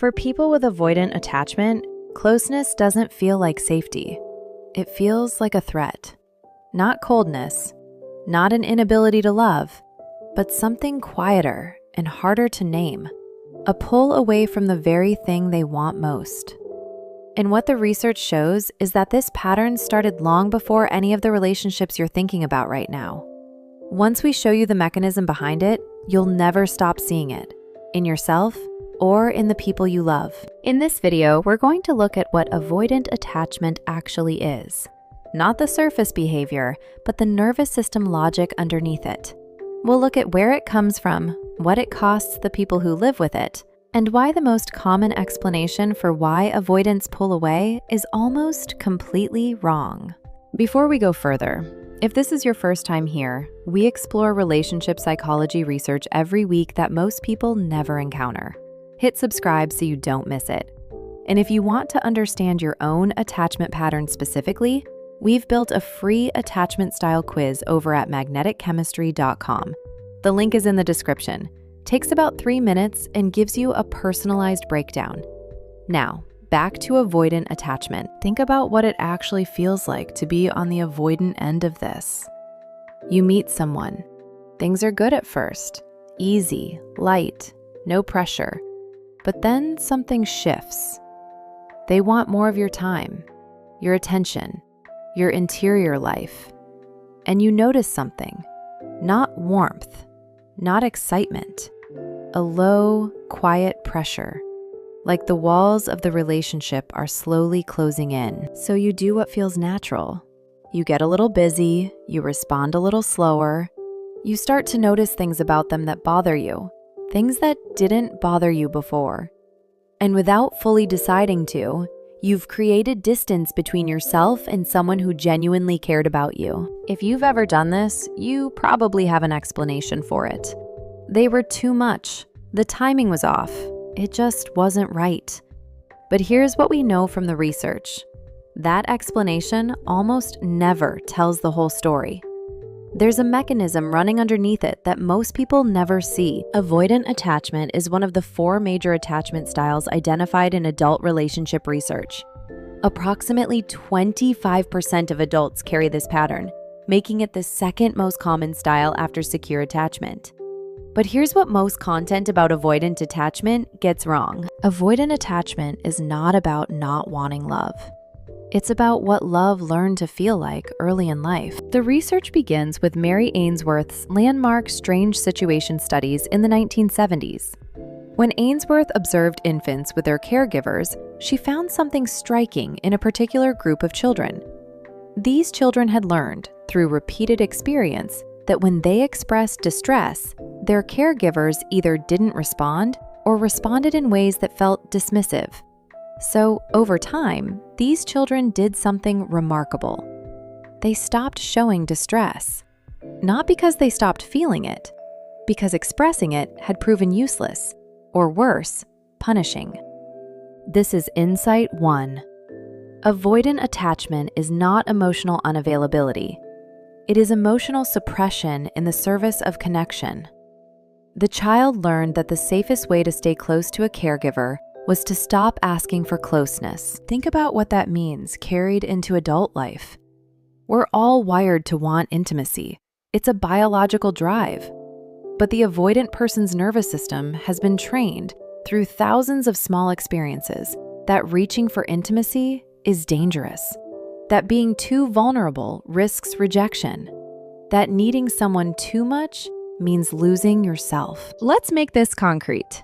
For people with avoidant attachment, closeness doesn't feel like safety. It feels like a threat. Not coldness, not an inability to love, but something quieter and harder to name. A pull away from the very thing they want most. And what the research shows is that this pattern started long before any of the relationships you're thinking about right now. Once we show you the mechanism behind it, you'll never stop seeing it, in yourself or in the people you love. In this video, we're going to look at what avoidant attachment actually is. Not the surface behavior, but the nervous system logic underneath it. We'll look at where it comes from, what it costs the people who live with it, and why the most common explanation for why avoidants pull away is almost completely wrong. Before we go further, if this is your first time here, we explore relationship psychology research every week that most people never encounter. Hit subscribe so you don't miss it. And if you want to understand your own attachment pattern specifically, we've built a free attachment style quiz over at magneticchemistry.com. The link is in the description. Takes about 3 minutes and gives you a personalized breakdown. Now, back to avoidant attachment. Think about what it actually feels like to be on the avoidant end of this. You meet someone. Things are good at first. Easy, light, no pressure. But then something shifts. They want more of your time, your attention, your interior life. And you notice something. Not warmth, not excitement. A low, quiet pressure, like the walls of the relationship are slowly closing in. So you do what feels natural. You get a little busy, you respond a little slower. You start to notice things about them that bother you, things that didn't bother you before. And without fully deciding to, you've created distance between yourself and someone who genuinely cared about you. If you've ever done this, you probably have an explanation for it. They were too much. The timing was off. It just wasn't right. But here's what we know from the research. That explanation almost never tells the whole story. There's a mechanism running underneath it that most people never see. Avoidant attachment is one of the 4 major attachment styles identified in adult relationship research. Approximately 25% of adults carry this pattern, making it the second most common style after secure attachment. But here's what most content about avoidant attachment gets wrong. Avoidant attachment is not about not wanting love. It's about what love learned to feel like early in life. The research begins with Mary Ainsworth's landmark strange situation studies in the 1970s. When Ainsworth observed infants with their caregivers, she found something striking in a particular group of children. These children had learned, through repeated experience, that when they expressed distress, their caregivers either didn't respond or responded in ways that felt dismissive. So, over time, these children did something remarkable. They stopped showing distress. Not because they stopped feeling it, because expressing it had proven useless, or worse, punishing. This is Insight 1. Avoidant attachment is not emotional unavailability. It is emotional suppression in the service of connection. The child learned that the safest way to stay close to a caregiver was to stop asking for closeness. Think about what that means carried into adult life. We're all wired to want intimacy. It's a biological drive. But the avoidant person's nervous system has been trained through thousands of small experiences that reaching for intimacy is dangerous. That being too vulnerable risks rejection. That needing someone too much means losing yourself. Let's make this concrete.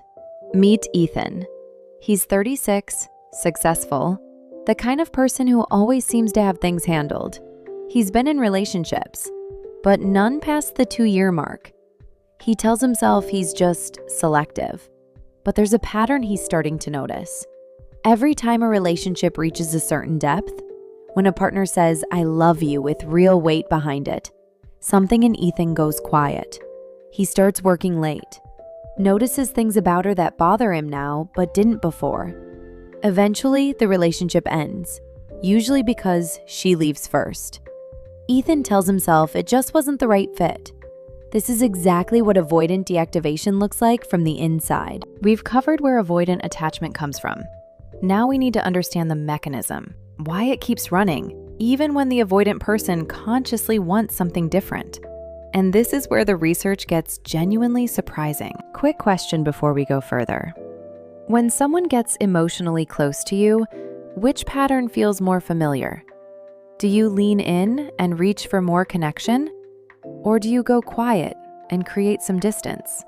Meet Ethan. He's 36, successful, the kind of person who always seems to have things handled. He's been in relationships, but none past the 2-year mark. He tells himself he's just selective, but there's a pattern he's starting to notice. Every time a relationship reaches a certain depth, when a partner says, "I love you" with real weight behind it, something in Ethan goes quiet. He starts working late, notices things about her that bother him now but didn't before. Eventually, the relationship ends, usually because she leaves first. Ethan tells himself it just wasn't the right fit. This is exactly what avoidant deactivation looks like from the inside. We've covered where avoidant attachment comes from. Now we need to understand the mechanism, why it keeps running, even when the avoidant person consciously wants something different. And this is where the research gets genuinely surprising. Quick question before we go further. When someone gets emotionally close to you, which pattern feels more familiar? Do you lean in and reach for more connection? Or do you go quiet and create some distance?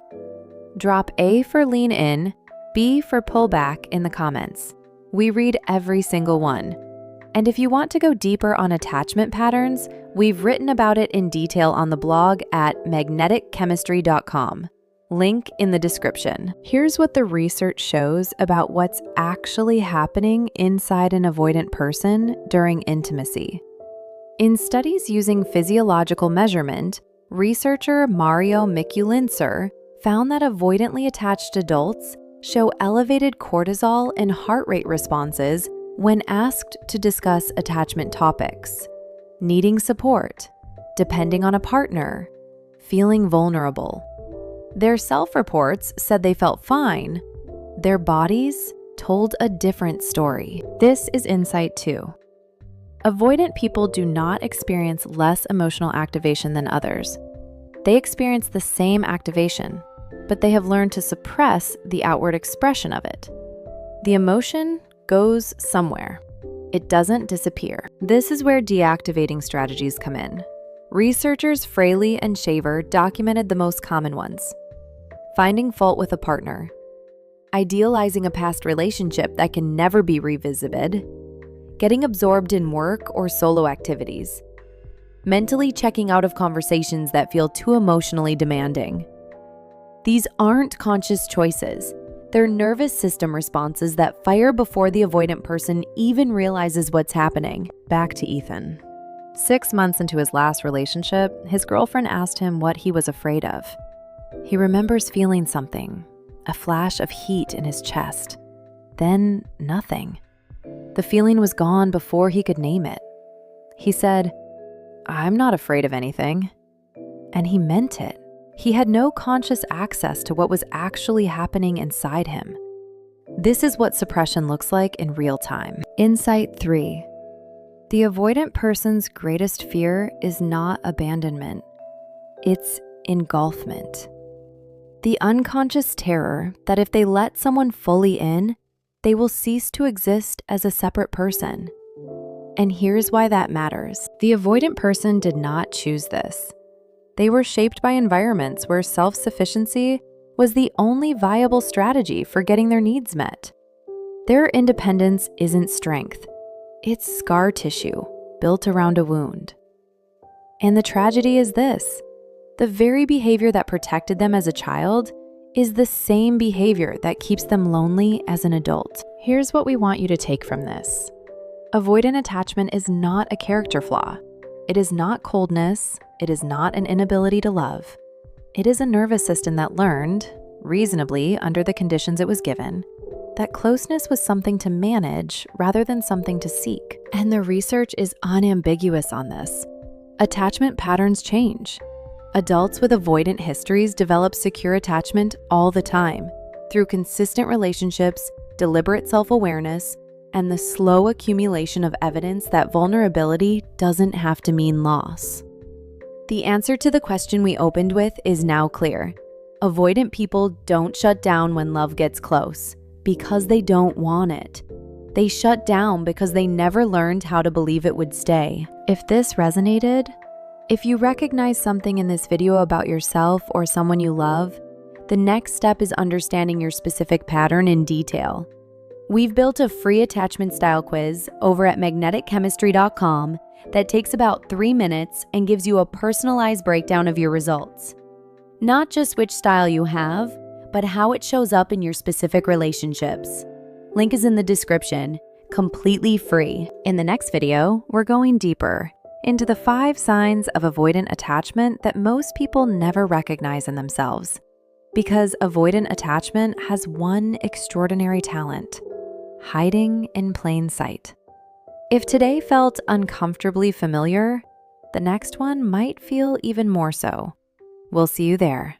Drop A for lean in, B for pull back in the comments. We read every single one. And if you want to go deeper on attachment patterns, we've written about it in detail on the blog at magneticchemistry.com. Link in the description. Here's what the research shows about what's actually happening inside an avoidant person during intimacy. In studies using physiological measurement, researcher Mario Mikulincer found that avoidantly attached adults show elevated cortisol and heart rate responses when asked to discuss attachment topics, needing support, depending on a partner, feeling vulnerable. Their self-reports said they felt fine. Their bodies told a different story. This is insight 2. Avoidant people do not experience less emotional activation than others. They experience the same activation, but they have learned to suppress the outward expression of it. The emotion goes somewhere. It doesn't disappear. This is where deactivating strategies come in. Researchers Fraley and Shaver documented the most common ones. Finding fault with a partner, idealizing a past relationship that can never be revisited, getting absorbed in work or solo activities, mentally checking out of conversations that feel too emotionally demanding. These aren't conscious choices. They're nervous system responses that fire before the avoidant person even realizes what's happening. Back to Ethan. 6 months into his last relationship, his girlfriend asked him what he was afraid of. He remembers feeling something, a flash of heat in his chest. Then nothing. The feeling was gone before he could name it. He said, "I'm not afraid of anything." And he meant it. He had no conscious access to what was actually happening inside him. This is what suppression looks like in real time. Insight 3. The avoidant person's greatest fear is not abandonment. It's engulfment. The unconscious terror that if they let someone fully in, they will cease to exist as a separate person. And here's why that matters. The avoidant person did not choose this. They were shaped by environments where self-sufficiency was the only viable strategy for getting their needs met. Their independence isn't strength. It's scar tissue built around a wound. And the tragedy is this: the very behavior that protected them as a child is the same behavior that keeps them lonely as an adult. Here's what we want you to take from this. Avoidant attachment is not a character flaw. It is not coldness. It is not an inability to love. It is a nervous system that learned, reasonably under the conditions it was given, that closeness was something to manage rather than something to seek. And the research is unambiguous on this. Attachment patterns change. Adults with avoidant histories develop secure attachment all the time through consistent relationships, deliberate self-awareness, and the slow accumulation of evidence that vulnerability doesn't have to mean loss. The answer to the question we opened with is now clear. Avoidant people don't shut down when love gets close because they don't want it. They shut down because they never learned how to believe it would stay. If this resonated, if you recognize something in this video about yourself or someone you love, the next step is understanding your specific pattern in detail. We've built a free attachment style quiz over at magneticchemistry.com that takes about 3 minutes and gives you a personalized breakdown of your results. Not just which style you have, but how it shows up in your specific relationships. Link is in the description, completely free. In the next video, we're going deeper into the 5 signs of avoidant attachment that most people never recognize in themselves. Because avoidant attachment has one extraordinary talent: hiding in plain sight. If today felt uncomfortably familiar, the next one might feel even more so. We'll see you there.